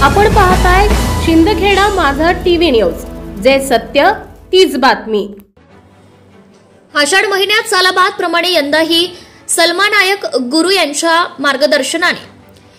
आपण पाहताय शिंदखेडा माझा टीव्ही न्यूज, जे सत्य तीच बातमी। आषाढ महिन्यात सालाबाद प्रमाणे यंदाही सलमा नायक गुरु यांच्या मार्गदर्शनाने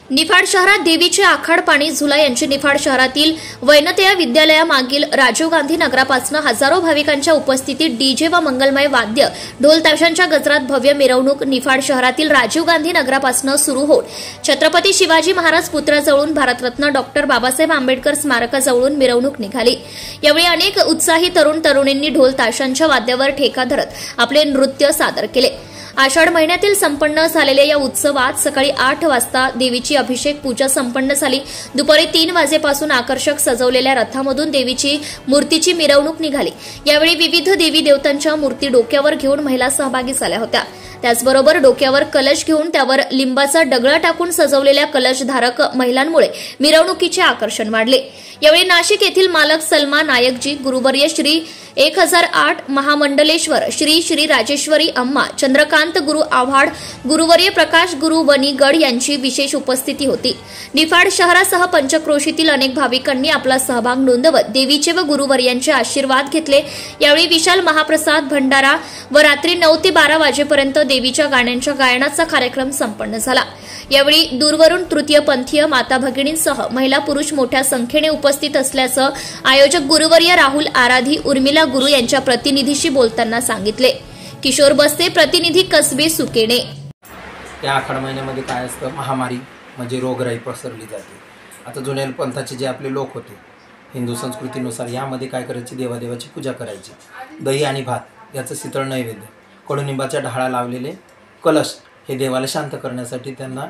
निफाड शहरात देवीचे आखाड पाणी झुला यांची निफाड शहरातील वैनतया विद्यालयामागील राजीव गांधी नगरापासून हजारो भाविकांच्या उपस्थितीत डीजे व मंगलमय वाद्य ढोल ताशांच्या गजरात भव्य मिरवणूक निफाड शहरातील राजीव गांधी नगरापासून सुरू होऊन छत्रपती शिवाजी महाराज पुतळ्याजवळून भारतरत्न डॉक्टर बाबासाहेब आंबेडकर स्मारकाजवळून मिरवणूक निघाली। यावेळी अनेक उत्साही तरुण तरुणींनी ढोल ताशांच्या वाद्यावर ठेका धरत आपले नृत्य सादर केले। आषाढ महिन्यातील संपन्न झालेल्या या उत्सवात सकाळी 8 वाजता देवीची अभिषेक पूजा संपन्न झाली। दुपारी 3 वाजेपासून आकर्षक सजवलेल्या रथामधून देवीची मूर्तीची मिरवणूक निघाली। यावेळी विविध देवी देवतांच्या मूर्ती डोक्यावर घेऊन महिला सहभागी झाल्या होत्या। त्याचबरोबर डोक्यावर कलश घेऊन त्यावर लिंबाचा डगळा टाकून सजवलेल्या कलशधारक महिलांमुळे मिरवणुकीचे आकर्षण वाढले। यावेळी नाशिक येथील मालक सलमा नायकजी, गुरुवर्य श्री 1008 महामंडलेश्वर श्री श्री राजेश्वरी अम्मा, चंद्रकांत गुरु आव्हाड, गुरुवर्य प्रकाश गुरु वनीगड यांची विशेष उपस्थिती होती। निफाड शहरासह पंचक्रोशीतील अनेक भाविकांनी आपला सहभाग नोंदवत देवीचे व गुरुवर्यांचे आशीर्वाद घेतले। यावेळी विशाल महाप्रसाद भंडारा व रात्री 9 ते 12 वाजेपर्यंत देवीच्या गाण्यांच्या गायनाचा कार्यक्रम संपन्न झाला। यावेळी दूरवरून तृतीयपंथीय माता भगिनींसह महिला पुरुष मोठ्या संख्येने उपस्थित असल्याचं आयोजक गुरुवर्य राहुल आराधी उर्मिला गुरु यांच्या प्रतिनिधीशी बोलताना सांगितले। किशोर बस्ते, प्रतिनिधी कसबे सुकेणे। या आखाड महिन्यामध्ये काय असतं, महामारी म्हणजे रोगराई पसरली जाते। आता जुन्या पंथाचे जे आपले लोक होते, हिंदू संस्कृतीनुसार यामध्ये काय करायचे, देवादेवाची पूजा करायची। दही आणि भात याचं शीतळ नैवेद्य, कडुनिंबाच्या ढाळा लावलेले कलश हे देवाला शांत करण्यासाठी, त्यांना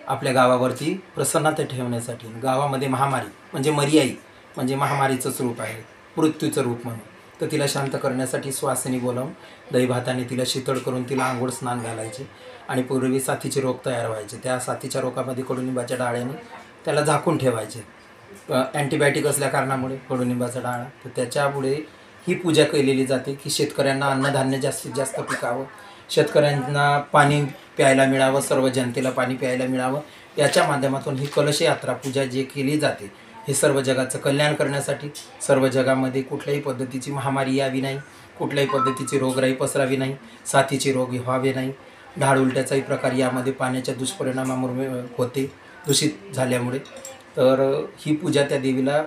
आपल्या गावावरती प्रसन्नता ठेवण्यासाठी। गावामध्ये महामारी म्हणजे मर्याई म्हणजे महामारीचं रूप आहे, मृत्यूचं रूप म्हणून, तर तिला शांत करण्यासाठी श्वासनी बोलावून दही भाताने तिला शीतळ करून तिला आंघोळ स्नान घालायचे आणि पूर्वी साथीचे रोग तयार व्हायचे। त्या साथीच्या रोगामध्ये कडुनिंबाच्या डाळ्याने त्याला झाकून ठेवायचे। अँटीबायोटिक असल्या कारणामुळे कडुनिंबाचा डाळा, तर त्याच्यामुळे ही पूजा केलेली जाते की शेतकऱ्यांना अन्नधान्य जास्तीत जास्त पिकावं, शेतकऱ्यांना पाणी प्यायला मिळावं, सर्व जनतेला पाणी प्यायला मिळावं, याच्या माध्यमातून ही कलश यात्रा पूजा जी केली जाते हे सर्व जगाचं कल्याण करण्यासाठी, सर्व जगामध्ये कुठल्याही पद्धतीची महामारी यावी नाही, कुठल्याही पद्धतीची रोगराई पसरावी नाही, साथीचे रोग व्हावे नाही, ढाळ उलट्याचाही प्रकार यामध्ये पाण्याच्या दुष्परिणामामुळे होते दूषित झाल्यामुळे। तर ही पूजा त्या देवीला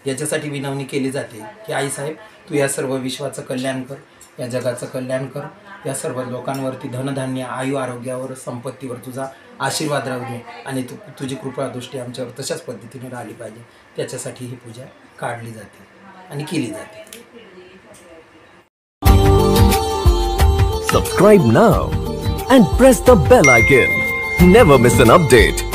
याच्यासाठी विनवणी केली जाते की आई साहेब, तू या सर्व विश्वाचं कल्याण कर, या जगाचं कल्याण कर, या सर्व लोकांवरती धनधान्य आयु आरोग्यावर संपत्तीवर तुझा आशीर्वाद राहू दे आणि तुझी कृपादृष्टी आमच्यावर तशाच पद्धतीने राहिली पाहिजे। त्याच्यासाठी ही पूजा काढली जाते आणि केली जाते। Subscribe now and press the bell icon. Never miss an update.